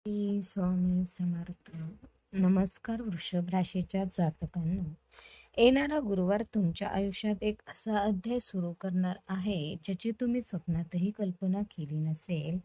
श्री स्वामी समर्थ. नमस्कार वृषभ राशीच्या जातकांनो, येणारा गुरुवार तुमच्या आयुष्यात एक असा अध्याय सुरू करणार आहे ज्याची तुम्ही स्वप्नातही कल्पना केली नसेल.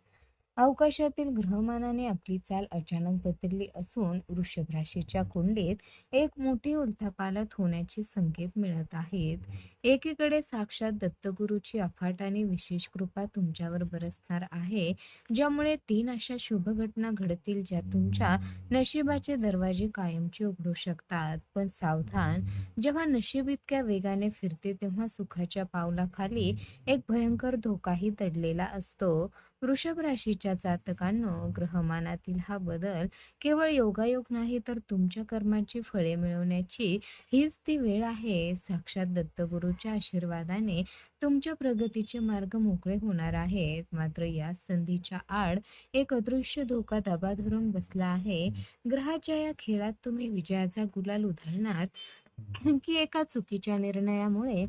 अवकाशातील ग्रहमानाने आपली चाल अचानक बदलली असून वृषभ राशीच्या कुंडलीत एक मोठी उलथापालथ होण्याचे संकेत मिळत आहेत. एकीकडे साक्षात दत्तगुरूची अफाट आणि विशेष कृपा तुमच्यावर बरसणार आहे, ज्यामुळे 3 अशा शुभ घटना घडतील ज्या तुमच्या नशिबाचे दरवाजे कायमचे उघडू शकतात. पण सावधान, जेव्हा नशीब इतक्या वेगाने फिरते तेव्हा सुखाच्या पावलाखाली एक भयंकर धोकाही दडलेला असतो. वृषभ राशीच्या जातकांनो, ग्रहमानातील हा बदल केवळ योगायोग नाही तर तुमच्या कर्माची फळे मिळवण्याची हीच ती वेळ आहे. साक्षात दत्तगुरूच्या आशीर्वादाने तुमच्या प्रगतीचे मार्ग मोकळे होणार आहेत. मात्र या संधीच्या आड एक अदृश्य धोका दबा धरून बसला आहे. ग्रहाच्या या खेळात तुम्ही विजयाचा गुलाल उधळणार की एका चुकीच्या निर्णयामुळे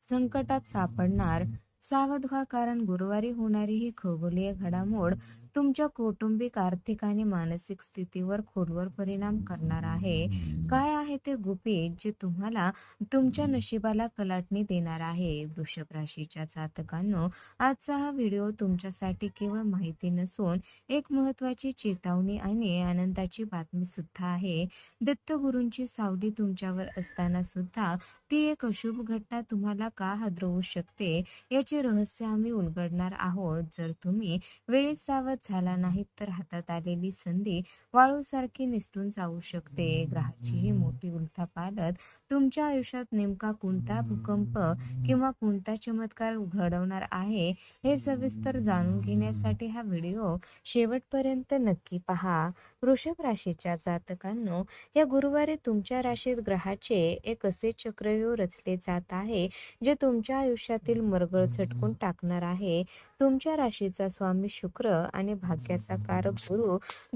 संकटात सापडणार. सावध व्हा, कारण गुरुवारी होणारी ही खगोलीय घडामोड तुमच्या कौटुंबिक, आर्थिक आणि मानसिक स्थितीवर खोलवर परिणाम करणार आहे. काय आहे ते गुपित जे तुम्हाला तुमच्या नशिबाला कलाटणी देणार आहे? वृषभ राशीच्या जातकांनो, आजचा हा व्हिडिओ तुमच्यासाठी केवळ माहिती नसून एक महत्त्वाची चेतावणी आणि आनंदाची बातमी सुद्धा आहे. दत्तगुरूंची सावली तुमच्यावर असताना सुद्धा ती एक अशुभ घटना तुम्हाला का हादरवू शकते याचे रहस्य आम्ही उलगडणार आहोत. जर तुम्ही वेळीच सावध झाला नाहीत तर हातात आलेली संधी वाळूसारखी निसटून जाऊ शकते. ग्रहाची ही मोठी उलथापालथ तुमच्या आयुष्यात नेमका कोणता भूकंप किंवा कोणता चमत्कार घडवणार आहे हे सविस्तर जाणून घेण्यासाठी हा व्हिडिओ शेवटपर्यंत नक्की पहा. वृषभ राशीच्या जातकांनो, या गुरुवारी तुमच्या राशीत ग्रहाचे एक असे चक्रव्यूह रचले जात आहे जे तुमच्या आयुष्यातील मरगळ झटकून टाकणार आहे. तुमच्या राशीचा स्वामी शुक्र आणि भाग्याचा कारक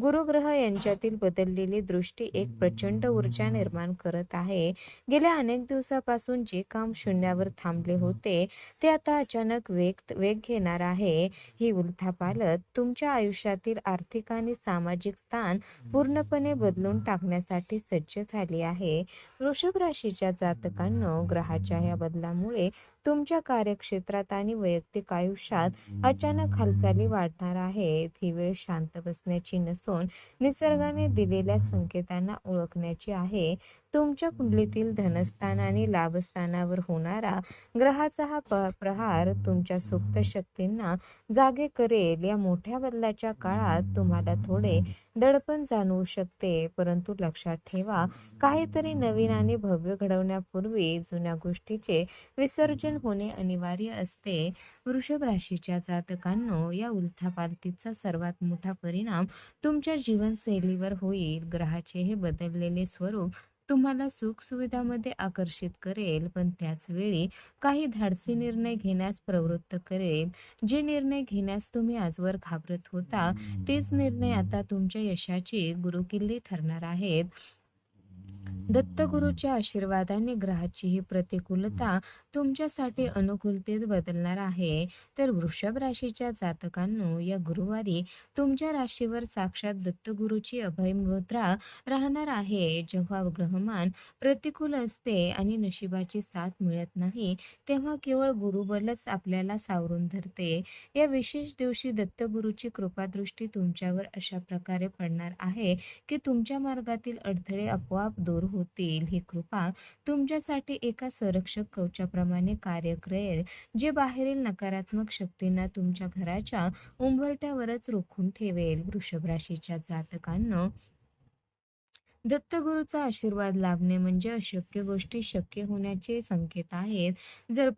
गुरुग्रह यांच्यातील बदललेली दृष्टी एक प्रचंड ऊर्जा निर्माण करत आहे. गेल्या अनेक दिवसापासून जे काम शून्यावर थांबले होते ते आता अचानक वेग घेणार आहे. ही उलथापालथ तुमच्या आयुष्यातील आर्थिक आणि सामाजिक स्थान पूर्णपणे बदलून टाकण्यासाठी सज्ज झाली आहे. वृषभ राशीच्या जातकांनो, ग्रहाच्या या बदलामुळे तुमच्या कार्यक्षेत्रात आणि वैयक्तिक आयुष्यात अचानक हालचाली वाढणार आहेत. ही वेळ शांत बसण्याची नसून निसर्गाने दिलेल्या संकेतांना ओळखण्याची आहे. तुमच्या कुंडलीतील धनस्थान आणि लाभस्थानावर होणारा ग्रहाचा हा प्रहार तुमच्या सुप्त शक्तींना जागे करेल. या मोठ्या बदलाच्या काळात तुम्हाला थोडे दडपण जाणवू शकते, परंतु लक्षात ठेवा, काहीतरी नवीन आणि भव्य घडवण्यापूर्वी जुन्या गोष्टीचे विसर्जन होणे अनिवार्य असते. वृषभ राशीच्या जातकांनो, या उलथापालथीचा सर्वात मोठा परिणाम तुमच्या जीवनशैलीवर होईल. ग्रहाचे हे बदललेले स्वरूप तुम्हाला सुख सुविधामध्ये आकर्षित करेल, पण त्याच वेळी काही धाडसी निर्णय घेण्यास प्रवृत्त करेल. जे निर्णय घेण्यास तुम्ही आजवर घाबरत होता तेच निर्णय आता तुमच्या यशाची गुरुकिल्ली ठरणार आहेत. दत्तगुरूच्या आशीर्वादाने ग्रहाची ही प्रतिकूलता तुमच्यासाठी अनुकूलतेत बदलणार आहे. तर वृषभ राशीच्या जातकांनो, या गुरुवारी तुमच्या राशीवर साक्षात दत्तगुरूची अभय मुद्रा राहणार आहे. जेव्हा ग्रहमान प्रतिकूल असते आणि नशिबाची साथ मिळत नाही तेव्हा केवळ गुरुबलच आपल्याला सावरून धरते. या विशेष दिवशी दत्तगुरूची कृपादृष्टी तुमच्यावर अशा प्रकारे पडणार आहे की तुमच्या मार्गातील अडथळे आपोआप दूर होतील. ही कृपा तुमच्यासाठी एका संरक्षक कवचाप्रमाणे कार्य करेल, जे बाहेरील नकारात्मक शक्तींना तुमच्या घराच्या उंबरठ्यावरच रोखून ठेवेल. वृषभ राशीच्या जातकांनो, दत्तगुरूचा आशीर्वाद लाभणे म्हणजे अशक्य गोष्टी शक्य होण्याचे संकेत आहेत. जर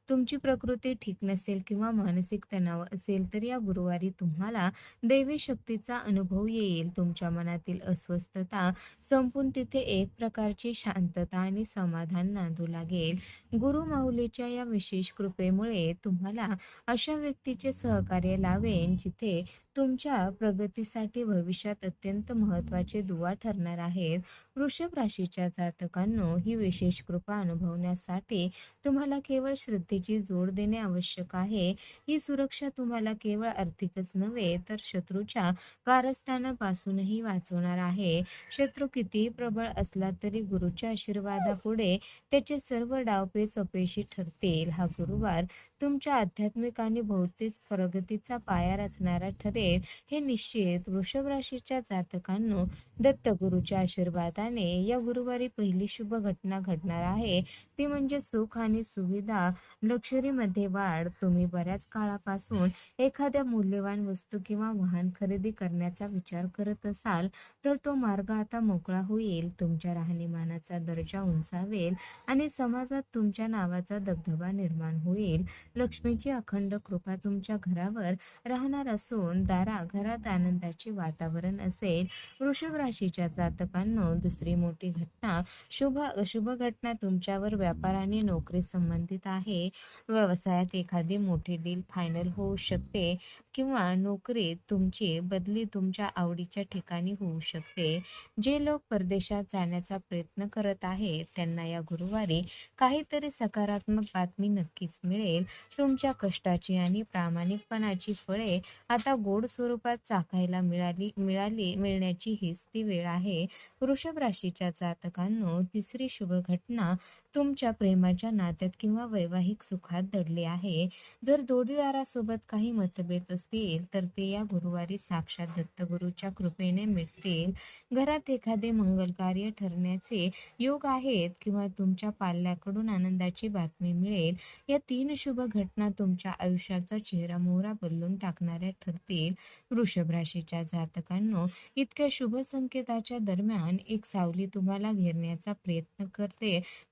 तुमची प्रकृती ठीक नसेल किंवा मानसिक तणाव असेल तर या गुरुवारी तुम्हाला दैवी शक्तीचा अनुभव येईल. तुमच्या मनातील अस्वस्थता संपून तिथे एक प्रकारची शांतता आणि समाधान नांदू लागेल. गुरु माऊलीच्या या विशेष कृपेमुळे तुम्हाला अशा व्यक्तीचे सहकार्य लावेल जिथे तुमच्या प्रगतीसाठी भविष्यात अत्यंत महत्त्वाचे दुवा ठरणार आहेत. वृषभ राशीच्या जातकांनो, ही विशेष कृपा अनुभवण्यासाठी तुम्हाला केवळ श्रद्धेची जोड देणे आवश्यक आहे. ही सुरक्षा तुम्हाला केवळ आर्थिकच नव्हे तर शत्रूच्या कारस्थानापासूनही वाचवणार आहे. शत्रू कितीही प्रबळ असला तरी गुरुच्या आशीर्वादापुढे त्याचे सर्व डावपेच अपयशी ठरतील. हा गुरुवार तुमच्या आध्यात्मिक आणि भौतिक प्रगतीचा पाया रचणारा ठरेल, हे निश्चित. वृषभ राशीच्या जातकांनो, दत्तगुरूच्या आशीर्वादाने या गुरुवारी पहिली शुभ घटना घडणार आहे. ती म्हणजे सुख आणि सुविधा, लक्झरीमध्ये वाढ. तुम्ही बऱ्याच काळापासून एखाद्या मूल्यवान वस्तू किंवा वाहन खरेदी करण्याचा विचार करत असाल तर तो मार्ग आता मोकळा होईल. तुमच्या राहणीमानाचा दर्जा उंचावेल आणि समाजात तुमच्या नावाचा दबदबा निर्माण होईल. लक्ष्मीची अखंड कृपा तुमच्या घरावर राहणार असून घरात आनंदाचे वातावरण असेल. वृषभ राशीच्या जातकांनो, दुसरी मोठी घटना, शुभ घटना तुमच्यावर व्यापार आणि नोकरी संबंधित आहे. व्यवसायात एखादी मोठी डील फायनल होऊ शकते किंवा नोकरीत तुमची बदली तुमच्या आवडीच्या ठिकाणी होऊ शकते. जे लोक परदेशात जाण्याचा प्रयत्न करत आहेत त्यांना या गुरुवारी काहीतरी सकारात्मक बातमी नक्कीच मिळेल. तुमच्या कष्टाची आणि प्रामाणिकपणाची फळे आता गोड स्वरूपात चाखायला मिळण्याची हीच ती वेळ आहे. वृषभ राशीच्या जातकांनो, तिसरी शुभ घटना तुमच्या प्रेमाच्या नात्यात किंवा वैवाहिक सुखात दडली आहे. जर जोडीदारासोबत काही मतभेद असतील तर ते या गुरुवारी साक्षात दत्तगुरूच्या कृपेने मिटतील. घरात एखादे मंगल कार्य ठरण्याचे योग आहेत किंवा तुमच्या पाल्याकडून आनंदाची बातमी मिळेल. या तीन शुभ घटना तुमच्या आयुष्याचा चेहरामोहरा बदलून टाकणाऱ्या ठरतील. वृषभ राशीच्या जातकांनो, इतक्या शुभ संकेताच्या दरम्यान एक सावली तुम्हाला घेरण्याचा प्रयत्न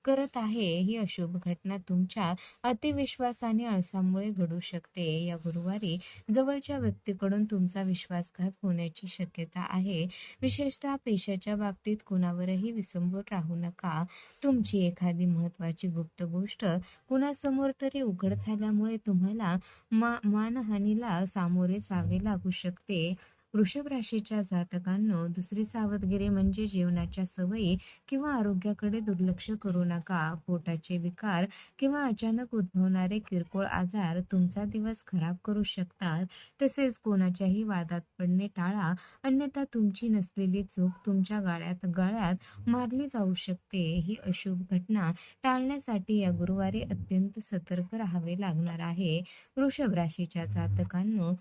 करत आहे. ही अशुभ घटना तुमच्या अतिविश्वास आणि आळसामुळे घडू शकते. या गुरुवारी जवळच्या व्यक्तीकडून तुमचा विश्वासघात होण्याची शक्यता आहे. विशेषतः पैशाच्या बाबतीत कुणावरही विसंबून राहू नका. तुमची एखादी महत्त्वाची गुप्त गोष्ट कुणासमोर तरी उघड झाल्यामुळे तुम्हाला मानहानीला सामोरे जावे लागू शकते. वृषभ राशीच्या जातकांनो, दुसरी सावधगिरी म्हणजे जेवणाच्या सवयी किंवा आरोग्याकडे दुर्लक्ष करू नका. पोटाचे विकार किंवा अचानक उद्भवणारे किरकोळ आजार तुमचा दिवस खराब करू शकतात. तसेच कोणाच्याही वादात पडणे टाळा, अन्यथा तुमची नसलेली चूक तुमच्या गळ्यात मारली जाऊ शकते. ही अशुभ घटना टाळण्यासाठी या गुरुवारी अत्यंत सतर्क राहावे लागणार आहे. वृषभ राशीच्या जातकांनो,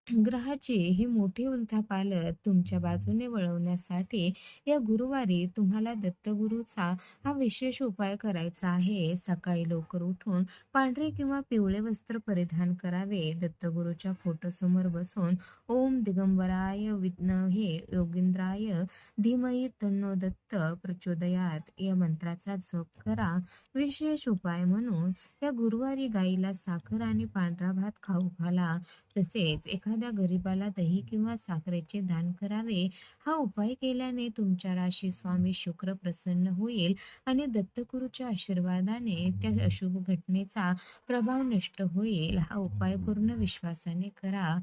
ग्रहाची ही मोठी उलथापालथ तुमच्या बाजूने वळवण्यासाठी या गुरुवारी तुम्हाला दत्तगुरूचा हा विशेष उपाय करायचा आहे. सकाळी लवकर उठून पांढरे किंवा पिवळे वस्त्र परिधान करावे. दत्तगुरूच्या फोटोसमोर बसून ओम दिगंबराय विद्महे योगींद्राय धीमहि तन्नो दत्त प्रचोदयात या मंत्राचा जप करा. विशेष उपाय म्हणून या गुरुवारी गाईला साखर आणि पांढरा भात खाऊ घाला. तसेच एखाद्या गरीबाला दही किंवा साखरेचे दान करावे. हा उपाय केल्याने तुमच्या राशी स्वामी शुक्र प्रसन्न होईल आणि दत्तगुरूच्या आशीर्वादाने त्या अशुभ घटनेचा प्रभाव नष्ट होईल. हा उपाय पूर्ण विश्वासाने करा.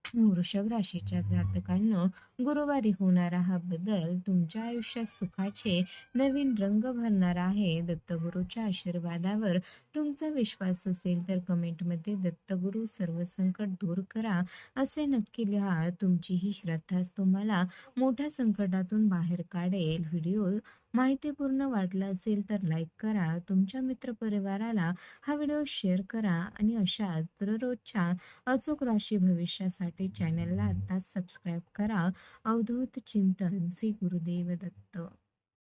वृषभ राशीच्या जातकांनो, गुरुवारी होणारा हा बदल तुमच्या आयुष्यात सुखाचे नवीन रंग भरणार आहे. दत्तगुरूच्या आशीर्वादावर तुमचा विश्वास असेल तर कमेंटमध्ये दत्तगुरू सर्व संकट दूर करा असे नक्की लिहा. तुमची ही श्रद्धाच तुम्हाला मोठ्या संकटातून बाहेर काढेल. व्हिडिओ माहितीपूर्ण वाटला असेल तर लाईक करा. तुमच्या मित्रपरिवाराला हा व्हिडिओ शेअर करा आणि अशाच दररोजच्या अचूक राशी भविष्यासाठी चॅनलला आत्ताच सबस्क्राईब करा. अवधूत चिंतन, श्री गुरुदेव दत्त.